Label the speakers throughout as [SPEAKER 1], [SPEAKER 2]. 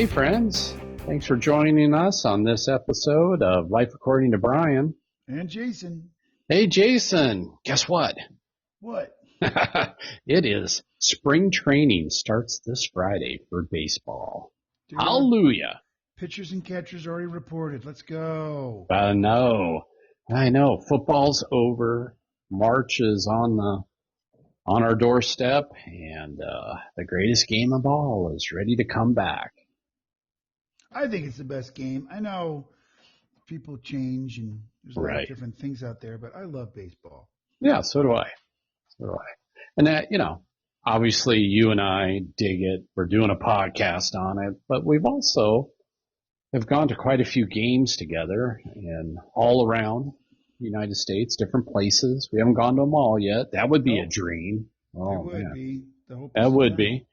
[SPEAKER 1] friends. Thanks for joining us on this episode of Life According to Brian.
[SPEAKER 2] And Jason.
[SPEAKER 1] Hey, Jason, guess what?
[SPEAKER 2] What?
[SPEAKER 1] It is spring training starts this Friday for baseball.
[SPEAKER 2] Dude,
[SPEAKER 1] Hallelujah.
[SPEAKER 2] pitchers and catchers already reported. Let's go.
[SPEAKER 1] I know. Football's over. March is on our doorstep, and the greatest game of all is ready to come back.
[SPEAKER 2] I think it's the best game. I know people change and there's a lot of different things out there, but I love baseball.
[SPEAKER 1] Yeah, so do I. And that, obviously you and I dig it. We're doing a podcast on it, but we've also have gone to quite a few games together and all around the United States, different places. We haven't gone to them all yet. That would be a dream.
[SPEAKER 2] Oh, it would be.
[SPEAKER 1] That would be.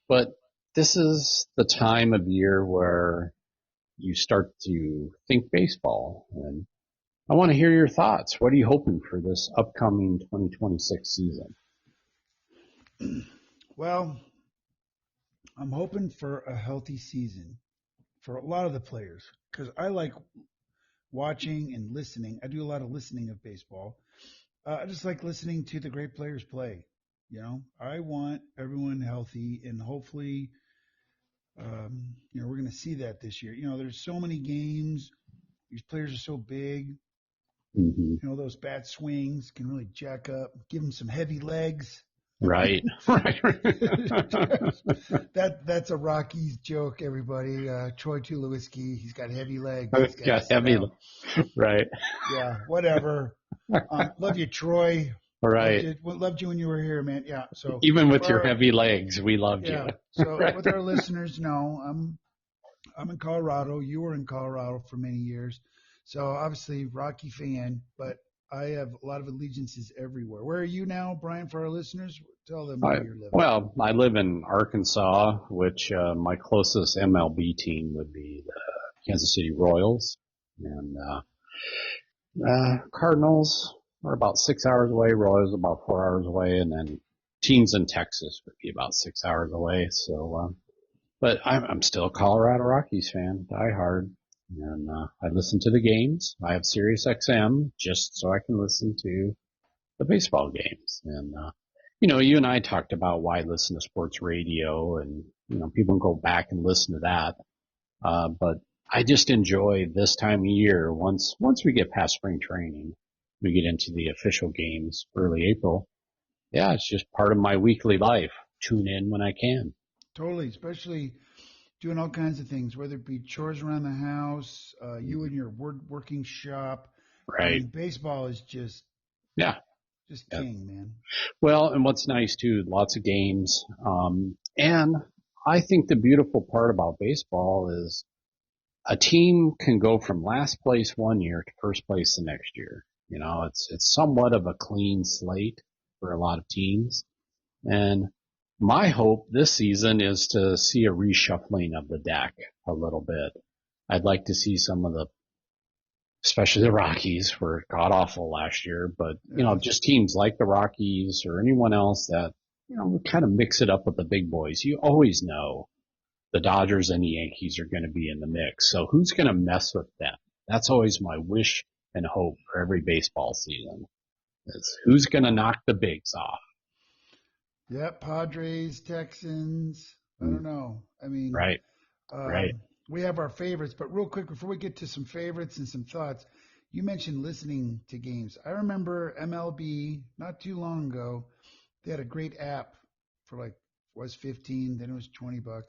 [SPEAKER 1] But this is the time of year where you start to think baseball. And I want to hear your thoughts. What are you hoping for this upcoming 2026 season?
[SPEAKER 2] Well, I'm hoping for a healthy season for a lot of the players because I like watching and listening. I do a lot of listening of baseball. I just like listening to the great players play. I want everyone healthy, and hopefully, we're going to see that this year. There's so many games. These players are so big.
[SPEAKER 1] Mm-hmm.
[SPEAKER 2] Those bat swings can really jack up, give them some heavy legs.
[SPEAKER 1] Right.
[SPEAKER 2] That's a Rockies joke, everybody. Troy Tulowitzki, he's got heavy legs.
[SPEAKER 1] Right.
[SPEAKER 2] Yeah, whatever. Love you, Troy.
[SPEAKER 1] Right.
[SPEAKER 2] Loved you when you were here, man. Yeah. So
[SPEAKER 1] even with your heavy legs, we loved you.
[SPEAKER 2] So with our listeners, I'm in Colorado. You were in Colorado for many years. So obviously Rocky fan, but I have a lot of allegiances everywhere. Where are you now, Brian, for our listeners? Tell them where you're living.
[SPEAKER 1] Well, I live in Arkansas, which my closest MLB team would be the Kansas City Royals. And Cardinals are about 6 hours away. Royals about 4 hours away. And then teams in Texas would be about 6 hours away. So, but I'm still a Colorado Rockies fan, die hard. And I listen to the games. I have Sirius XM just so I can listen to the baseball games. And, you and I talked about why listen to sports radio, and, people can go back and listen to that. But I just enjoy this time of year. Once we get past spring training, we get into the official games early April. Yeah, it's just part of my weekly life. Tune in when I can.
[SPEAKER 2] Totally, especially doing all kinds of things, whether it be chores around the house, you in your working shop.
[SPEAKER 1] Right.
[SPEAKER 2] Baseball is just king, man.
[SPEAKER 1] Well, and what's nice too, lots of games. And I think the beautiful part about baseball is a team can go from last place one year to first place the next year. It's somewhat of a clean slate for a lot of teams. And my hope this season is to see a reshuffling of the deck a little bit. I'd like to see some of especially the Rockies were god awful last year, but, just teams like the Rockies or anyone else that, kind of mix it up with the big boys. You always know the Dodgers and the Yankees are going to be in the mix. So who's going to mess with them? That's always my wish and hope for every baseball season. Is who's going to knock the bigs off?
[SPEAKER 2] Yeah, Padres, Texans. I don't know. I mean,
[SPEAKER 1] right.
[SPEAKER 2] We have our favorites, but real quick, before we get to some favorites and some thoughts, you mentioned listening to games. I remember MLB not too long ago. They had a great app for was 15, then it was $20.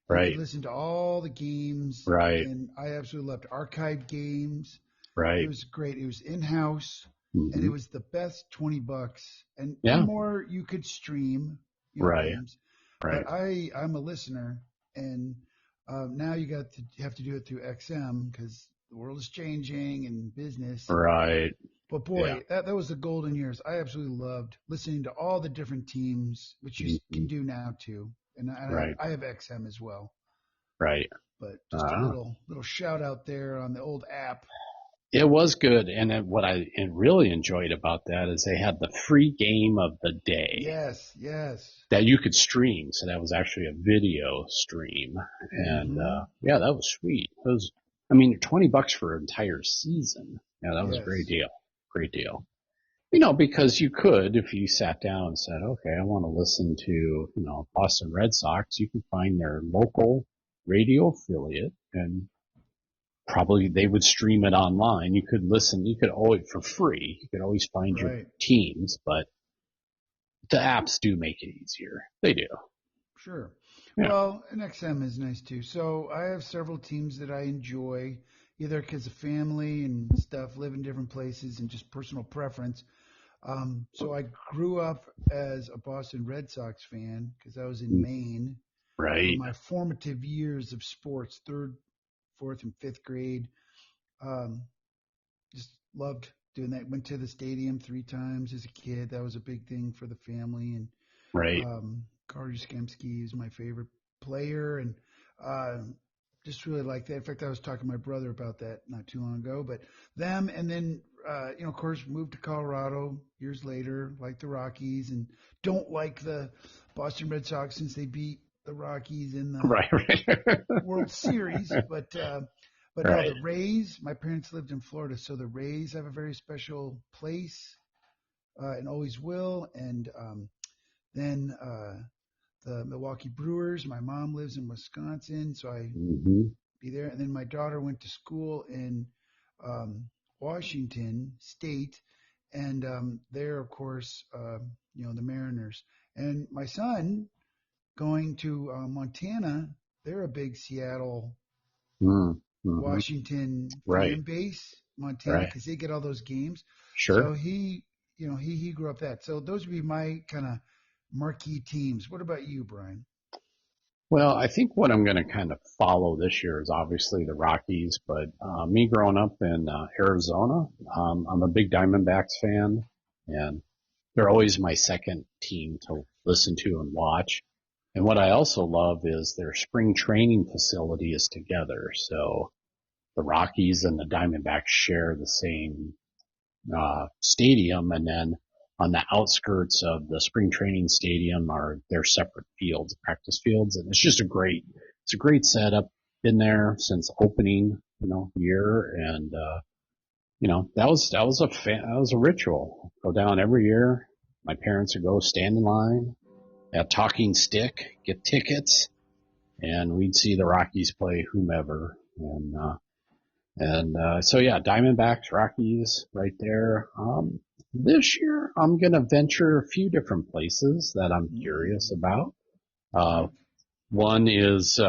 [SPEAKER 1] Right.
[SPEAKER 2] You could listen to all the games.
[SPEAKER 1] Right.
[SPEAKER 2] And I absolutely loved archived games.
[SPEAKER 1] Right.
[SPEAKER 2] It was great. It was in-house.
[SPEAKER 1] Mm-hmm.
[SPEAKER 2] And it was the best $20, and more you could stream,
[SPEAKER 1] right,
[SPEAKER 2] games.
[SPEAKER 1] Right.
[SPEAKER 2] But I'm a listener, and now you have to do it through XM because the world is changing and business.
[SPEAKER 1] Right.
[SPEAKER 2] But boy, that was the golden years. I absolutely loved listening to all the different teams, which you can do now too. And I have XM as well.
[SPEAKER 1] Right.
[SPEAKER 2] But just a little shout out there on the old app.
[SPEAKER 1] It was good, and then what I really enjoyed about that is they had the free game of the day
[SPEAKER 2] Yes, yes.
[SPEAKER 1] that you could stream. So that was actually a video stream, and
[SPEAKER 2] Mm-hmm.
[SPEAKER 1] yeah, that was sweet. It was, I mean, $20 for an entire season. Yeah, that was a great
[SPEAKER 2] Yes.
[SPEAKER 1] deal. Great deal. Because you could, if you sat down and said, okay, I want to listen to, Boston Red Sox, you could find their local radio affiliate and probably they would stream it online. You could listen, you could always, for free, you could always find your
[SPEAKER 2] Right.
[SPEAKER 1] teams, but the apps do make it easier. They do.
[SPEAKER 2] Sure.
[SPEAKER 1] Yeah.
[SPEAKER 2] Well, an XM is nice too. So I have several teams that I enjoy, either because of family and stuff, live in different places, and just personal preference. So I grew up as a Boston Red Sox fan because I was in Maine for
[SPEAKER 1] Right.
[SPEAKER 2] my formative years of sports, third, fourth, and fifth grade. Um, just loved doing that. Went to the stadium 3 times as a kid. That was a big thing for the family. And
[SPEAKER 1] Right.
[SPEAKER 2] Carter Yastrzemski is my favorite player, and uh, just really like that. In fact, I was talking to my brother about that not too long ago. But them, and then of course, moved to Colorado years later, like the Rockies, and don't like the Boston Red Sox since they beat the Rockies in the
[SPEAKER 1] Right. Right.
[SPEAKER 2] World Series. But no,
[SPEAKER 1] Right.
[SPEAKER 2] the Rays. My parents lived in Florida, so the Rays have a very special place and always will. And then the Milwaukee Brewers. My mom lives in Wisconsin, so I
[SPEAKER 1] Hmm.
[SPEAKER 2] be there. And then my daughter went to school in um, Washington State, and there, of course, the Mariners. And my son going to Montana. They're a big Seattle,
[SPEAKER 1] Mm-hmm.
[SPEAKER 2] Washington
[SPEAKER 1] Right.
[SPEAKER 2] fan base, Montana,
[SPEAKER 1] Right.
[SPEAKER 2] because they get all those games. So
[SPEAKER 1] Sure.
[SPEAKER 2] he grew up that. So those would be my kind of marquee teams. What about you, Brian?
[SPEAKER 1] Well, I think what I'm going to kind of follow this year is obviously the Rockies, but me growing up in Arizona, I'm a big Diamondbacks fan, and they're always my second team to listen to and watch. And what I also love is their spring training facility is together. So the Rockies and the Diamondbacks share the same stadium, and then on the outskirts of the spring training stadium are their separate fields, practice fields, and it's a great setup. Been there since opening, year, and that was a ritual. Go down every year. My parents would go stand in line at Talking Stick, get tickets, and we'd see the Rockies play whomever, and so yeah, Diamondbacks, Rockies, right there. This year I'm gonna venture a few different places that I'm curious
[SPEAKER 2] Mm-hmm.
[SPEAKER 1] about. Uh,
[SPEAKER 2] Okay.
[SPEAKER 1] one is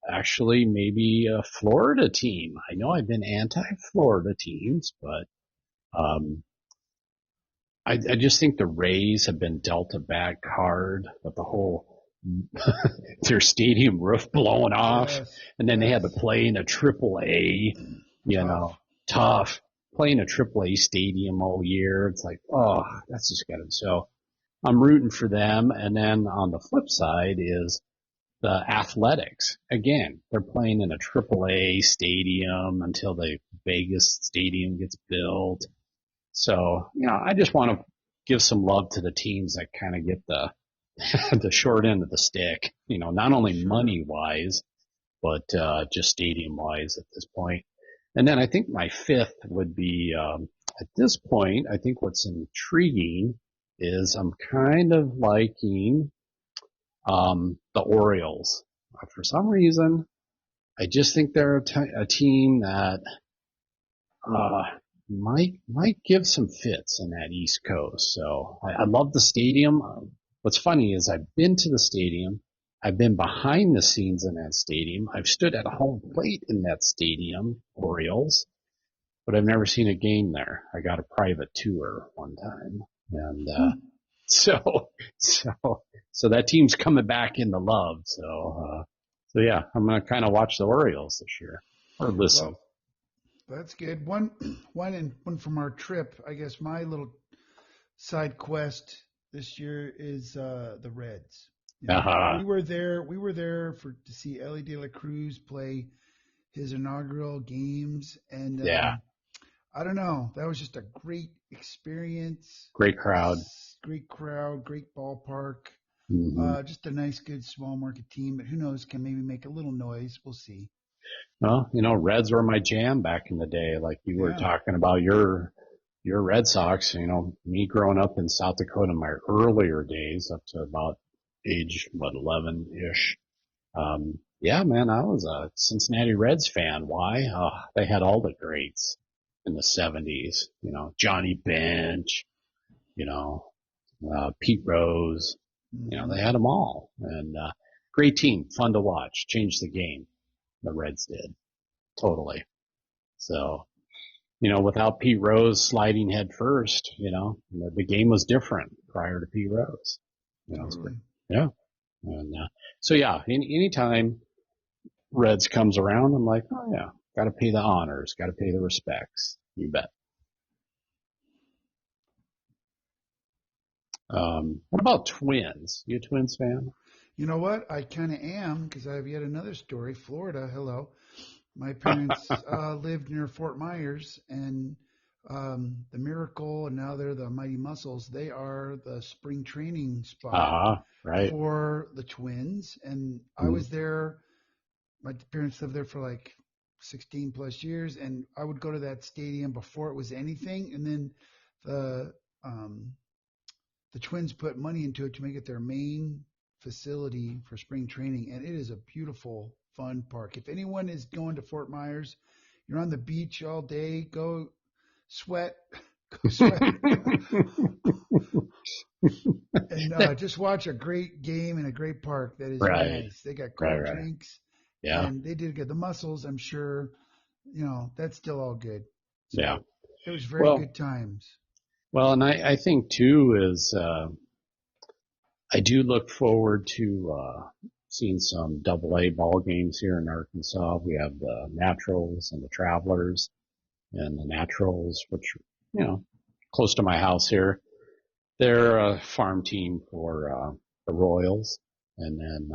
[SPEAKER 1] actually maybe a Florida team. I know I've been anti-Florida teams, but um, I just think the Rays have been dealt a bad card with the whole their stadium roof blowing off,
[SPEAKER 2] Yes.
[SPEAKER 1] and then they had to
[SPEAKER 2] Yes.
[SPEAKER 1] play in a triple A, you know,
[SPEAKER 2] Tough.
[SPEAKER 1] tough. Playing a triple A stadium all year. It's like, oh, that's just good. So I'm rooting for them. And then on the flip side is the Athletics. Again, they're playing in a triple A stadium until the Vegas stadium gets built. So, I just want to give some love to the teams that kind of get the the short end of the stick, not only
[SPEAKER 2] Sure.
[SPEAKER 1] money wise, but just stadium wise at this point. And then I think my fifth would be at this point, I think what's intriguing is I'm kind of liking the Orioles. For some reason, I just think they're a team that uh, might give some fits in that East Coast. So I love the stadium. What's funny is I've been to the stadium. I've been behind the scenes in that stadium. I've stood at a home plate in that stadium, Orioles, but I've never seen a game there. I got a private tour one time, and
[SPEAKER 2] Hmm.
[SPEAKER 1] so so so that team's coming back into love. So yeah, I'm gonna kind of watch the Orioles this year or listen.
[SPEAKER 2] Well, that's good. One from our trip. I guess my little side quest this year is the Reds.
[SPEAKER 1] Uh-huh.
[SPEAKER 2] We were there for to see Ellie De La Cruz play his inaugural games, and
[SPEAKER 1] Yeah.
[SPEAKER 2] I don't know. That was just a great experience.
[SPEAKER 1] Great crowd.
[SPEAKER 2] Great crowd, great ballpark.
[SPEAKER 1] Hmm.
[SPEAKER 2] Just a nice, good small market team. But who knows? Can maybe make a little noise. We'll see.
[SPEAKER 1] Well, Reds were my jam back in the day. Like you were
[SPEAKER 2] Yeah.
[SPEAKER 1] talking about your Red Sox. Me growing up in South Dakota in my earlier days, up to about age 11-ish. Yeah, man, I was a Cincinnati Reds fan. Why? They had all the greats in the '70s. Johnny Bench. You know, Pete Rose.
[SPEAKER 2] Hmm.
[SPEAKER 1] They had them all, and great team, fun to watch. Changed the game. The Reds did totally. So without Pete Rose sliding head first, the game was different prior to Pete Rose. It's great.
[SPEAKER 2] Totally.
[SPEAKER 1] Yeah, and so yeah, anytime Reds comes around, I'm like, oh yeah, got to pay the honors, got to pay the respects. You bet. What about Twins? You a Twins fan?
[SPEAKER 2] You know what? I kind of am because I have yet another story. Florida. Hello. My parents lived near Fort Myers, and the Miracle, and now they're the Mighty Muscles. They are the spring training spot
[SPEAKER 1] Right.
[SPEAKER 2] for the Twins, and I
[SPEAKER 1] Mm.
[SPEAKER 2] was there. My parents lived there for like 16 plus years, and I would go to that stadium before it was anything, and then the um, the Twins put money into it to make it their main facility for spring training, and it is a beautiful, fun park. If anyone is going to Fort Myers, you're on the beach all day. Go sweat, go sweat, and just watch a great game in a great park. That is very
[SPEAKER 1] Right,
[SPEAKER 2] nice. They got
[SPEAKER 1] right,
[SPEAKER 2] cold
[SPEAKER 1] right.
[SPEAKER 2] drinks,
[SPEAKER 1] Yeah,
[SPEAKER 2] and they did good. The Muscles, I'm sure, that's still all good.
[SPEAKER 1] yeah.
[SPEAKER 2] So it was very
[SPEAKER 1] Well,
[SPEAKER 2] good times.
[SPEAKER 1] and I think too is I do look forward to seeing some AA ball games here in Arkansas. We have the Naturals and the Travelers, and the Naturals, which close to my house here. They're a farm team for the Royals, and then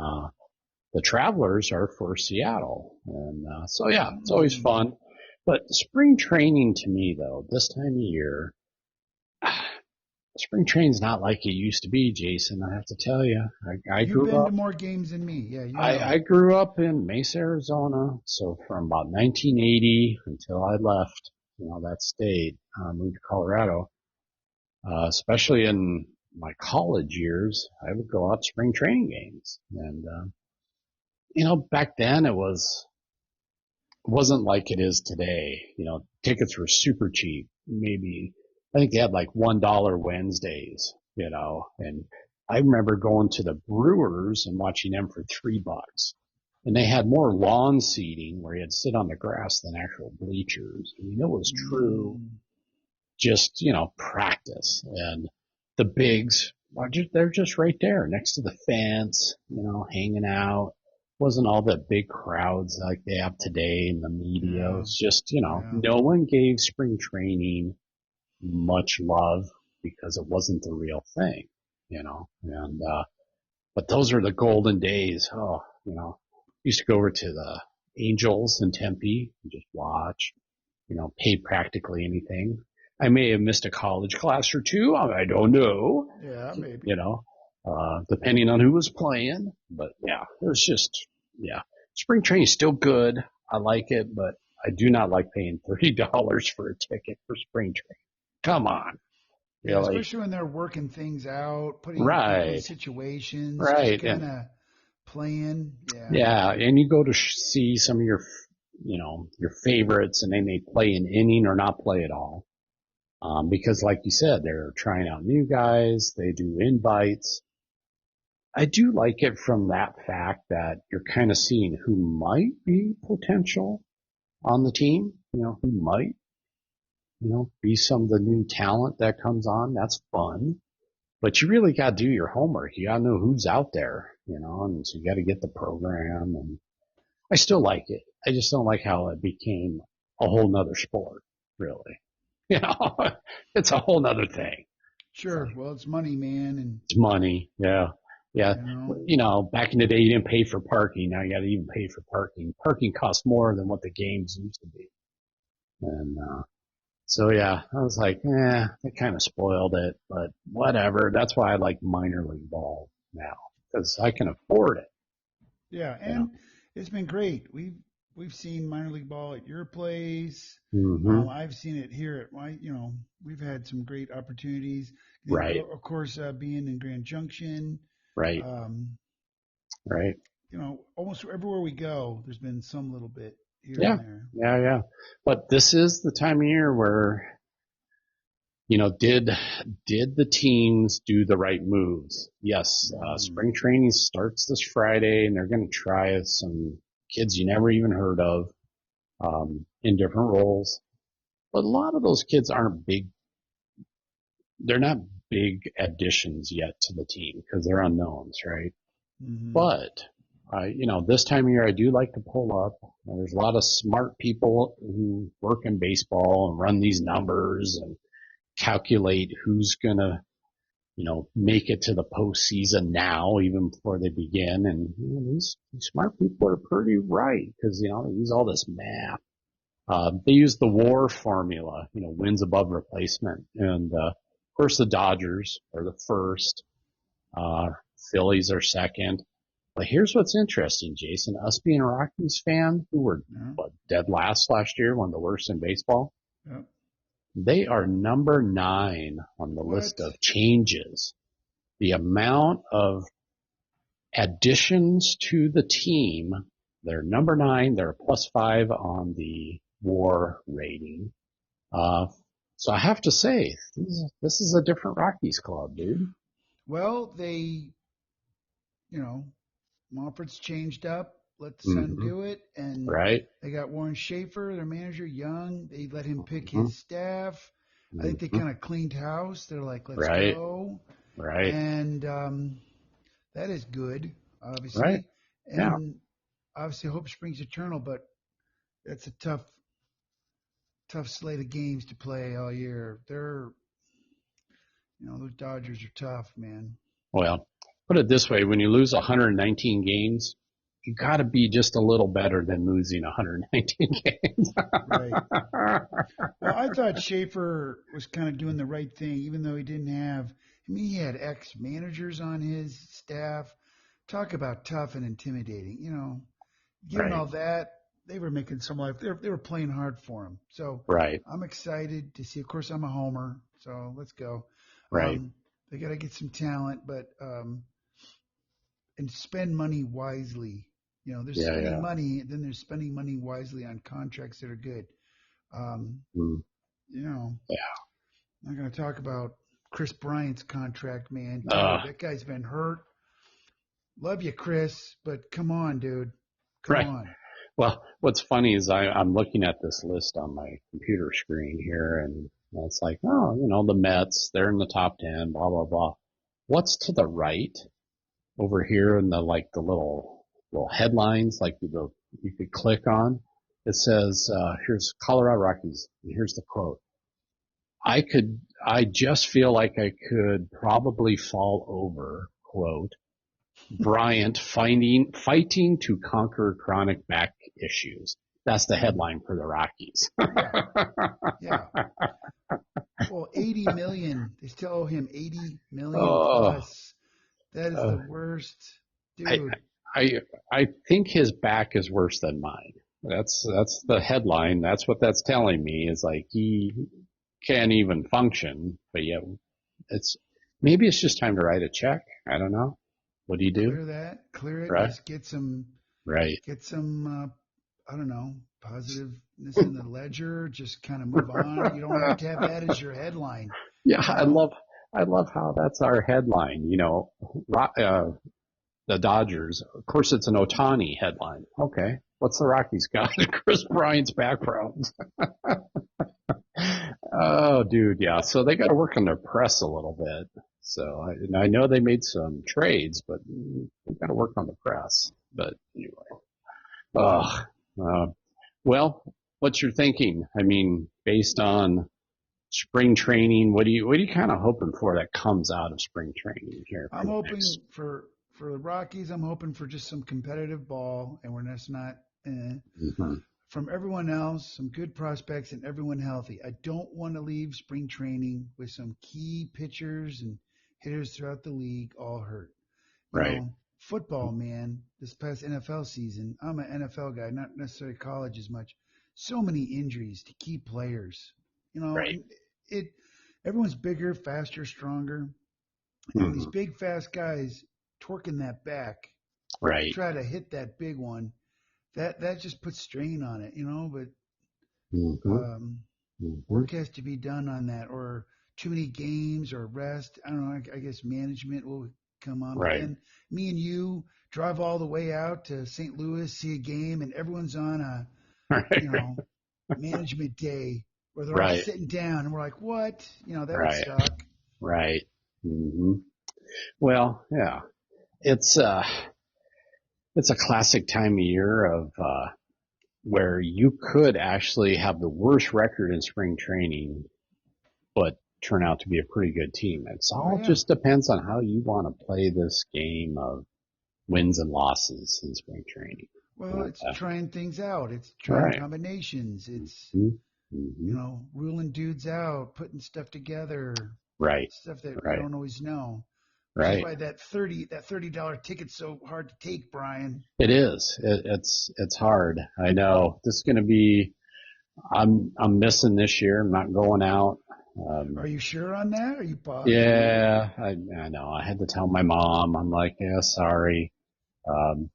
[SPEAKER 1] the Travelers are for Seattle, and so yeah, it's always
[SPEAKER 2] Mm.
[SPEAKER 1] fun. But spring training to me, though, this time of year, spring training's not like it used to be, Jason. I have to tell you, I
[SPEAKER 2] You've
[SPEAKER 1] grew
[SPEAKER 2] been to
[SPEAKER 1] up.
[SPEAKER 2] more games than me. Yeah, you
[SPEAKER 1] I
[SPEAKER 2] know.
[SPEAKER 1] grew up in Mesa, Arizona. So from about 1980 until I left, that state, moved to Colorado. Especially in my college years, I would go out to spring training games, and back then wasn't like it is today. Tickets were super cheap. Maybe I think they had like $1 Wednesdays, and I remember going to the Brewers and watching them for $3. And they had more lawn seating where you had to sit on the grass than actual bleachers. I mean, it was true,
[SPEAKER 2] Mm.
[SPEAKER 1] just, practice. And the bigs they're just right there next to the fence, hanging out. Wasn't all the big crowds like they have today in the media.
[SPEAKER 2] Yeah,
[SPEAKER 1] It's just,
[SPEAKER 2] yeah.
[SPEAKER 1] no one gave spring training much love because it wasn't the real thing, and, but those are the golden days. Oh, used to go over to the Angels in Tempe and just watch, pay practically anything. I may have missed a college class or two. I don't know,
[SPEAKER 2] Yeah, maybe.
[SPEAKER 1] you know, depending on who was playing. But yeah, it was just, yeah. Spring training is still good. I like it, but I do not like paying $30 for a ticket for spring training. Come on,
[SPEAKER 2] Yeah,
[SPEAKER 1] really?
[SPEAKER 2] especially when they're working things out, putting people in
[SPEAKER 1] Right,
[SPEAKER 2] situations, just
[SPEAKER 1] right.
[SPEAKER 2] kind
[SPEAKER 1] And
[SPEAKER 2] of playing. Yeah.
[SPEAKER 1] yeah, and you go to see some of your favorites, and they may play an inning or not play at all. Because like you said, they're trying out new guys. They do invites. I do like it from that fact that you're kind of seeing who might be potential on the team, who might, be some of the new talent that comes on. That's fun. But you really got to do your homework. You got to know who's out there, and so you got to get the program. And I still like it. I just don't like how it became a whole nother sport, really. You know, it's a whole nother thing. It's
[SPEAKER 2] Sure.
[SPEAKER 1] like,
[SPEAKER 2] Well, it's money, man, and
[SPEAKER 1] it's money. Yeah. Yeah.
[SPEAKER 2] you know.
[SPEAKER 1] Back in the day, you didn't pay for parking. Now you got to even pay for parking. Parking costs more than what the games used to be. And, So yeah, I was like, they kind of spoiled it, but whatever. That's why I like minor league ball now because I can afford it.
[SPEAKER 2] Yeah,
[SPEAKER 1] You know.
[SPEAKER 2] and it's been great. We've seen minor league ball at your place.
[SPEAKER 1] Hmm.
[SPEAKER 2] I've seen it here at my. We've had some great opportunities.
[SPEAKER 1] Right.
[SPEAKER 2] Of course, being in Grand Junction,
[SPEAKER 1] Right.
[SPEAKER 2] um,
[SPEAKER 1] Right.
[SPEAKER 2] almost everywhere we go, there's been some little bit here and
[SPEAKER 1] Yeah.
[SPEAKER 2] there.
[SPEAKER 1] Yeah. Yeah. But this is the time of year where did the teams do the right moves? Yes.
[SPEAKER 2] Hmm.
[SPEAKER 1] Spring training starts this Friday, and they're going to try some kids you never even heard of in different roles. But a lot of those kids aren't big. They're not big additions yet to the team because they're unknowns, right?
[SPEAKER 2] Hmm.
[SPEAKER 1] But this time of year, I do like to pull up. There's a lot of smart people who work in baseball and run these numbers and calculate who's gonna, make it to the postseason now, even before they begin. And these smart people are pretty right because they use all this math. They use the WAR formula, wins above replacement, and of course the Dodgers are the first. Uh, Phillies are second. But here's what's interesting, Jason. Us being a Rockies fan, who were
[SPEAKER 2] Yeah.
[SPEAKER 1] dead last last year, one of the worst in baseball,
[SPEAKER 2] Yeah.
[SPEAKER 1] they are number 9 on the list
[SPEAKER 2] What?
[SPEAKER 1] of changes. The amount of additions to the team, they're number 9. They're +5 on the WAR rating. Uh, so I have to say, this is a different Rockies club, dude.
[SPEAKER 2] Well, you know, Monford's changed up. Let the son
[SPEAKER 1] Mm-hmm.
[SPEAKER 2] do it, and
[SPEAKER 1] Right.
[SPEAKER 2] they got Warren Schaefer, their manager, young. They let him pick
[SPEAKER 1] Mm-hmm.
[SPEAKER 2] his staff. I think they
[SPEAKER 1] Mm-hmm.
[SPEAKER 2] kind of cleaned house. They're like, let's
[SPEAKER 1] Right.
[SPEAKER 2] go,
[SPEAKER 1] Right.
[SPEAKER 2] and that is good,
[SPEAKER 1] Right.
[SPEAKER 2] obviously.
[SPEAKER 1] Yeah.
[SPEAKER 2] And obviously, hope springs eternal, but that's a tough slate of games to play all year. Those Dodgers are tough, man.
[SPEAKER 1] Well, put it this way: when you lose 119 games, you got to be just a little better than losing 119 games.
[SPEAKER 2] Right. Well, I thought Schaefer was kind of doing the right thing, even though he didn't have. I mean, he had ex-managers on his staff. Talk about tough and intimidating. Given
[SPEAKER 1] Right.
[SPEAKER 2] all that, they were making some life. They were playing hard for him. So
[SPEAKER 1] Right.
[SPEAKER 2] I'm excited to see. Of course, I'm a homer, so let's go.
[SPEAKER 1] Right.
[SPEAKER 2] They got to get some talent, but and spend money wisely. They're
[SPEAKER 1] Yeah.
[SPEAKER 2] spending
[SPEAKER 1] Yeah.
[SPEAKER 2] money, then they're spending money wisely on contracts that are good. Um,
[SPEAKER 1] Mm,
[SPEAKER 2] you know,
[SPEAKER 1] yeah.
[SPEAKER 2] I'm not going to talk about Chris Bryant's contract, man. Dude,
[SPEAKER 1] Uh,
[SPEAKER 2] that guy's been hurt. Love you, Chris, but come on, dude. Come
[SPEAKER 1] right.
[SPEAKER 2] on.
[SPEAKER 1] Well, what's funny is I'm looking at this list on my computer screen here, and it's like, oh, the Mets, they're in the top 10, blah blah blah. What's to the right over here in the little headlines like you could click on? It says, here's Colorado Rockies, and here's the quote. I just feel like I could probably fall over, quote, Bryant fighting to conquer chronic back issues. That's the
[SPEAKER 2] Mm,
[SPEAKER 1] headline for the Rockies.
[SPEAKER 2] yeah, yeah. Well, 80 million. They still owe him 80 million
[SPEAKER 1] Oh,
[SPEAKER 2] plus. That is
[SPEAKER 1] uh,
[SPEAKER 2] the worst,
[SPEAKER 1] I,
[SPEAKER 2] dude.
[SPEAKER 1] I, I think his back is worse than mine. That's the headline. That's what that's telling me is like he can't even function, but yet it's maybe it's just time to write a check. I don't know. What do you do?
[SPEAKER 2] Clear that, clear it.
[SPEAKER 1] Right.
[SPEAKER 2] Just get some,
[SPEAKER 1] Right.
[SPEAKER 2] I don't know, positiveness in the ledger. Just kind of move on. You don't have to have that as your headline.
[SPEAKER 1] Yeah,
[SPEAKER 2] You know,
[SPEAKER 1] I love how that's our headline. The Dodgers. Of course, it's an Otani headline. Okay, what's the Rockies got? Chris Bryant's background. Oh, dude, yeah. So they got to work on their press a little bit. So I know they made some trades, but they got to work on the press. But anyway, ugh. Uh, well, what's your thinking? I mean, based on spring training, what are you kind of hoping for that comes out of spring training here for
[SPEAKER 2] I'm
[SPEAKER 1] the next?
[SPEAKER 2] hoping for the Rockies. I'm hoping for just some competitive ball, and we're just not.
[SPEAKER 1] Mm-hmm.
[SPEAKER 2] from everyone else, some good prospects, and everyone healthy. I don't want to leave spring training with some key pitchers and hitters throughout the league all hurt.
[SPEAKER 1] Right.
[SPEAKER 2] Football, man, this past NFL season, I'm an NFL guy, not necessarily college as much. So many injuries to key players,
[SPEAKER 1] Right.
[SPEAKER 2] and it everyone's bigger, faster, stronger, and when these
[SPEAKER 1] Hmm.
[SPEAKER 2] big, fast guys twerking that back to
[SPEAKER 1] Right.
[SPEAKER 2] try to hit that big one, that just puts strain on it, But
[SPEAKER 1] Hmm.
[SPEAKER 2] um,
[SPEAKER 1] Hmm.
[SPEAKER 2] work has to be done on that, or too many games or rest. I don't know. I guess management will come on, but
[SPEAKER 1] Right.
[SPEAKER 2] then me and you drive all the way out to St. Louis, see a game, and everyone's on a you
[SPEAKER 1] Right.
[SPEAKER 2] know management day where they're all
[SPEAKER 1] Right.
[SPEAKER 2] sitting down, and we're like, what? That would
[SPEAKER 1] Right.
[SPEAKER 2] suck.
[SPEAKER 1] Right. Hmm. Well, yeah, it's uh, it's a classic time of year of where you could actually have the worst record in spring training, but turn out to be a pretty good team. It's
[SPEAKER 2] Oh
[SPEAKER 1] all
[SPEAKER 2] yeah.
[SPEAKER 1] just depends on how you want to play this game of wins and losses in spring training.
[SPEAKER 2] Well,
[SPEAKER 1] And,
[SPEAKER 2] it's trying things out. It's trying
[SPEAKER 1] right.
[SPEAKER 2] combinations. It's
[SPEAKER 1] Hmm. Hmm.
[SPEAKER 2] ruling dudes out, putting stuff together,
[SPEAKER 1] Right.
[SPEAKER 2] stuff that we
[SPEAKER 1] Right.
[SPEAKER 2] don't always know. Which is
[SPEAKER 1] Right.
[SPEAKER 2] why that $30 ticket's so hard to take, Brian.
[SPEAKER 1] It is. It's hard. I know. This is going to be. I'm missing this year. I'm not going out.
[SPEAKER 2] Are you sure on that? Are you positive?
[SPEAKER 1] Yeah, I know. I had to tell my mom. I'm like, yeah, sorry. Um,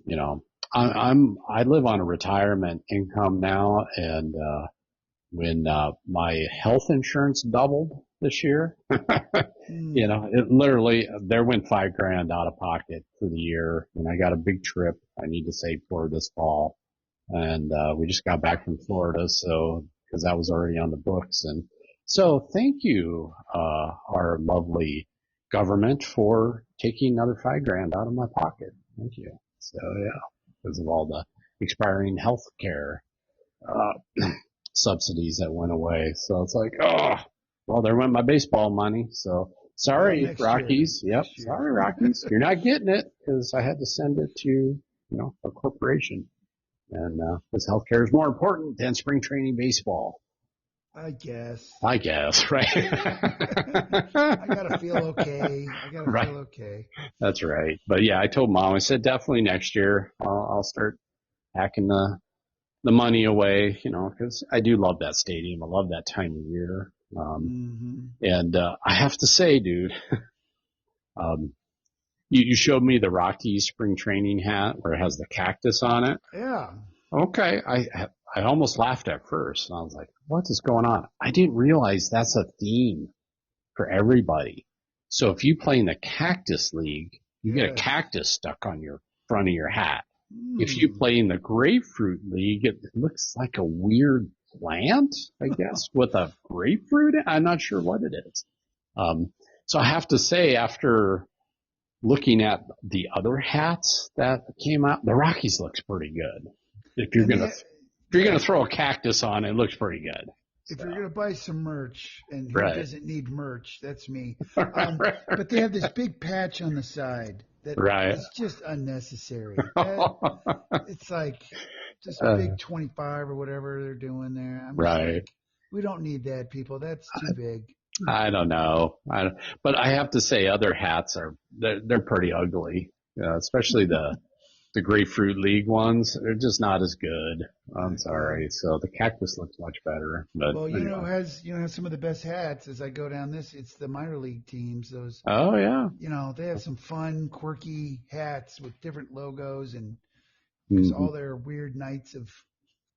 [SPEAKER 1] you know, I live on a retirement income now, and when my health insurance doubled this year,
[SPEAKER 2] Hmm.
[SPEAKER 1] it literally there went 5 grand out of pocket for the year, and I got a big trip I need to save for this fall, and we just got back from Florida, so because that was already on the books, and so thank you, our lovely government, for taking another 5 grand out of my pocket. Thank you. So yeah, because of all the expiring health care subsidies that went away. So it's like, oh, well, there went my baseball money. So
[SPEAKER 2] Well,
[SPEAKER 1] sorry,
[SPEAKER 2] next year.
[SPEAKER 1] Rockies. Yep,
[SPEAKER 2] Next year.
[SPEAKER 1] sorry, Rockies. You're not getting it because I had to send it to a corporation, and because healthcare is more important than spring training baseball.
[SPEAKER 2] I guess.
[SPEAKER 1] I guess, right?
[SPEAKER 2] I gotta feel okay. I gotta
[SPEAKER 1] Right.
[SPEAKER 2] feel okay.
[SPEAKER 1] That's right. But yeah, I told mom. I said definitely next year I'll start hacking the money away, because I do love that stadium. I love that time of year.
[SPEAKER 2] Hmm.
[SPEAKER 1] And I have to say, dude, um, you showed me the Rockies spring training hat where it has the cactus on it.
[SPEAKER 2] Yeah.
[SPEAKER 1] Okay, I almost laughed at first. And I was like, what is going on? I didn't realize that's a theme for everybody. So if you play in the Cactus League, you get a
[SPEAKER 2] Yes.
[SPEAKER 1] cactus stuck on your front of your hat. If you
[SPEAKER 2] Hmm.
[SPEAKER 1] play in the Grapefruit League, it looks like a weird plant, I guess, with a grapefruit. I'm not sure what it is. Um, so I have to say, after looking at the other hats that came out, the Rockies looks pretty good. If you're
[SPEAKER 2] And
[SPEAKER 1] gonna
[SPEAKER 2] they,
[SPEAKER 1] if you're gonna
[SPEAKER 2] yeah,
[SPEAKER 1] throw a cactus on, it looks pretty good.
[SPEAKER 2] if
[SPEAKER 1] So
[SPEAKER 2] you're gonna buy some merch, and who
[SPEAKER 1] right,
[SPEAKER 2] doesn't need merch? That's me.
[SPEAKER 1] right,
[SPEAKER 2] But they have this big patch on the side that
[SPEAKER 1] right.
[SPEAKER 2] is just unnecessary. That it's like just
[SPEAKER 1] uh,
[SPEAKER 2] big 25 or whatever they're doing there. I'm just
[SPEAKER 1] right.
[SPEAKER 2] like, we don't need that, people. That's too big.
[SPEAKER 1] I don't know. But I have to say, other hats they're pretty ugly, especially the Grapefruit League ones. They're just not as good. I'm
[SPEAKER 2] Yeah.
[SPEAKER 1] sorry. So the cactus looks much better. But
[SPEAKER 2] Well,
[SPEAKER 1] anyway.
[SPEAKER 2] has some of the best hats as I go down this. It's the minor league teams. Those,
[SPEAKER 1] Oh yeah.
[SPEAKER 2] they have some fun, quirky hats with different logos, and because
[SPEAKER 1] Hmm.
[SPEAKER 2] all their weird nights of,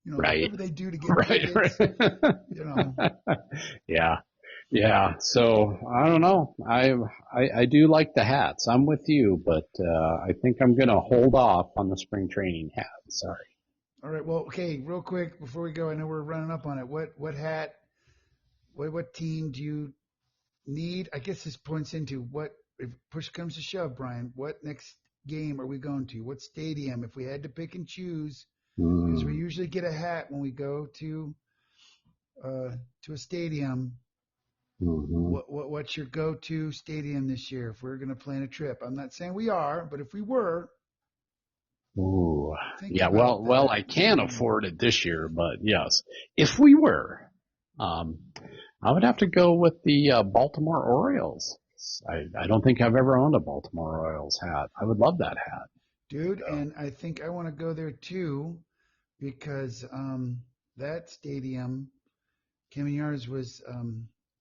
[SPEAKER 1] Right.
[SPEAKER 2] whatever they do to get
[SPEAKER 1] Right.
[SPEAKER 2] tickets, you know.
[SPEAKER 1] Right. Yeah. Yeah. So I don't know. I do like the hats. I'm with you, but I think I'm gonna hold off on the spring training hat. Sorry.
[SPEAKER 2] All right. Well, okay. Real quick before we go, I know we're running up on it. What hat? What team do you need? I guess this points into what if push comes to shove, Brian. What next game are we going to? What stadium? If we had to pick and choose, because we
[SPEAKER 1] Mm,
[SPEAKER 2] usually get a hat when we go uh, to a stadium.
[SPEAKER 1] hmm.
[SPEAKER 2] What's your go-to stadium this year if we're going to plan a trip? I'm not saying we are, but if we were,
[SPEAKER 1] Ooh,
[SPEAKER 2] Think
[SPEAKER 1] yeah.
[SPEAKER 2] about
[SPEAKER 1] Well,
[SPEAKER 2] that.
[SPEAKER 1] I can't afford it this year, but yes, if we were, um, I would have to go with the Baltimore Orioles. I don't think I've ever owned a Baltimore Orioles hat. I would love that hat.
[SPEAKER 2] Dude,
[SPEAKER 1] So,
[SPEAKER 2] and I think I want to go there too because that stadium, Camignar's, was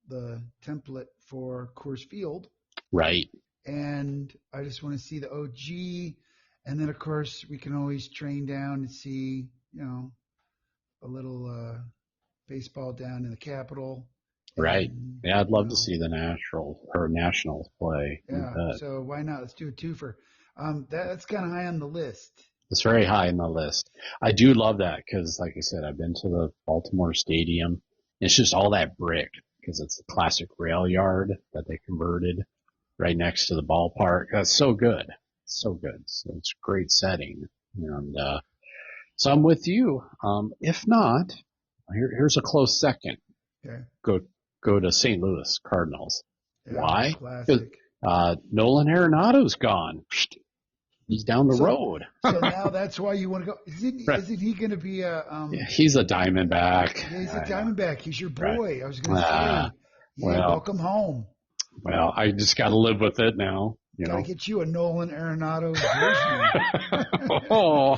[SPEAKER 2] the template for Coors Field,
[SPEAKER 1] right,
[SPEAKER 2] and I just want to see the OG, and then of course we can always train down and see, a little baseball down in the Capitol,
[SPEAKER 1] right.
[SPEAKER 2] and
[SPEAKER 1] Yeah, I'd love to see the Nationals play. You
[SPEAKER 2] yeah.
[SPEAKER 1] bet.
[SPEAKER 2] So why not? Let's do a twofer. That's kind of high on the list.
[SPEAKER 1] It's very high in the list. I do love that because, like I said, I've been to the Baltimore Stadium. It's just all that brick because it's the classic rail yard that they converted right next to the ballpark. That's so good. So good. So it's a great setting. And, so I'm with you. If not, here's a close second.
[SPEAKER 2] Okay.
[SPEAKER 1] Go, go to St. Louis Cardinals.
[SPEAKER 2] Yeah.
[SPEAKER 1] Why? Because,
[SPEAKER 2] Classic.
[SPEAKER 1] Nolan Arenado's gone. He's down the
[SPEAKER 2] So
[SPEAKER 1] road.
[SPEAKER 2] so now that's why you want to go. Isn't
[SPEAKER 1] Right.
[SPEAKER 2] isn't he going to be a
[SPEAKER 1] Yeah, he's a Diamondback.
[SPEAKER 2] Yeah, he's a
[SPEAKER 1] I know.
[SPEAKER 2] Diamondback. He's your
[SPEAKER 1] Right.
[SPEAKER 2] boy. I was going to
[SPEAKER 1] Uh,
[SPEAKER 2] say, yeah,
[SPEAKER 1] well,
[SPEAKER 2] welcome home.
[SPEAKER 1] well, I just got to live with it now, you
[SPEAKER 2] Got to
[SPEAKER 1] know.
[SPEAKER 2] get you a Nolan Arenado jersey.
[SPEAKER 1] Oh,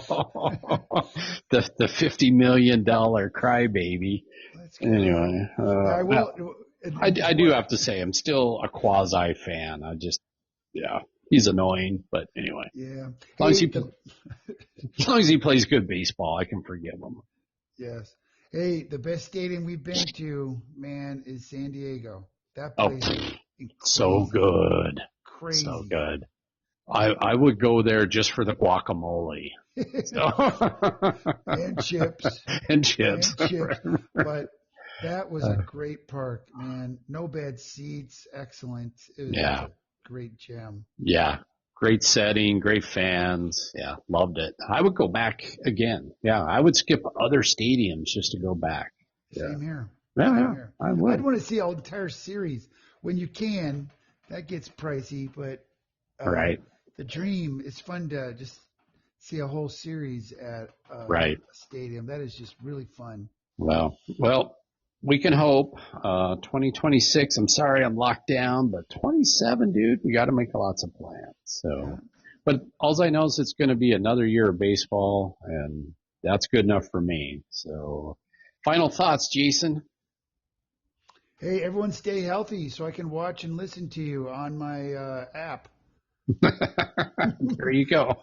[SPEAKER 1] the $50 million crybaby.
[SPEAKER 2] Let's go.
[SPEAKER 1] Anyway,
[SPEAKER 2] Yeah, I
[SPEAKER 1] well,
[SPEAKER 2] will.
[SPEAKER 1] I do have to say I'm still a quasi fan. Yeah, he's annoying, but anyway,
[SPEAKER 2] Yeah.
[SPEAKER 1] as long as
[SPEAKER 2] Hey,
[SPEAKER 1] he as long as he plays good baseball, I can forgive him.
[SPEAKER 2] yes. Hey, the best stadium we've been to, man, is San Diego. That
[SPEAKER 1] Oh,
[SPEAKER 2] place is
[SPEAKER 1] so
[SPEAKER 2] crazy,
[SPEAKER 1] good, so
[SPEAKER 2] crazy.
[SPEAKER 1] good. I would go there just for the guacamole. So
[SPEAKER 2] And chips,
[SPEAKER 1] and chips.
[SPEAKER 2] and chips. But that was a great park, man. No bad seats, excellent. It was just
[SPEAKER 1] Yeah,
[SPEAKER 2] a great gem.
[SPEAKER 1] yeah. Great setting, great fans. Yeah, loved it. I would go back again. Yeah, I would skip other stadiums just to go back. Yeah,
[SPEAKER 2] Same here.
[SPEAKER 1] yeah,
[SPEAKER 2] Same
[SPEAKER 1] yeah.
[SPEAKER 2] here.
[SPEAKER 1] I
[SPEAKER 2] I'd
[SPEAKER 1] would.
[SPEAKER 2] want to see an entire series when you can. That gets pricey, but uh,
[SPEAKER 1] Right,
[SPEAKER 2] the dream is fun to just see a whole series at
[SPEAKER 1] right.
[SPEAKER 2] a stadium. That is just really fun.
[SPEAKER 1] Well, we can hope. 2026. I'm sorry I'm locked down, but 27, dude, we got to make lots of plans.
[SPEAKER 2] Yeah.
[SPEAKER 1] So, but all I know is it's going to be another year of baseball, and that's good enough for me. So, final thoughts, Jason.
[SPEAKER 2] Hey, everyone, stay healthy so I can watch and listen to you on my app.
[SPEAKER 1] There you go.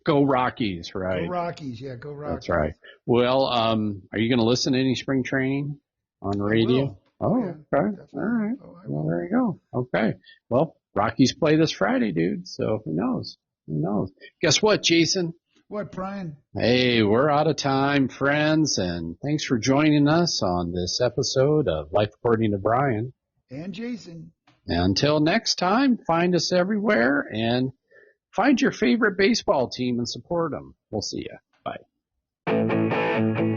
[SPEAKER 1] Go Rockies,
[SPEAKER 2] Go
[SPEAKER 1] right?
[SPEAKER 2] Rockies. Yeah, go
[SPEAKER 1] That's
[SPEAKER 2] Rockies.
[SPEAKER 1] right. Well, are you going to listen to any spring training on
[SPEAKER 2] I
[SPEAKER 1] radio?
[SPEAKER 2] will. Oh,
[SPEAKER 1] Oh,
[SPEAKER 2] yeah,
[SPEAKER 1] okay. All
[SPEAKER 2] definitely.
[SPEAKER 1] right.
[SPEAKER 2] Oh, I
[SPEAKER 1] Well,
[SPEAKER 2] will.
[SPEAKER 1] there you go. Okay. Well, Rockies play this Friday, dude. So who knows? Who knows? Guess what, Jason?
[SPEAKER 2] What, Brian?
[SPEAKER 1] Hey, we're out of time, friends, and thanks for joining us on this episode of Life According to Brian.
[SPEAKER 2] And Jason.
[SPEAKER 1] Until next time, find us everywhere and find your favorite baseball team and support them. We'll see you. Bye.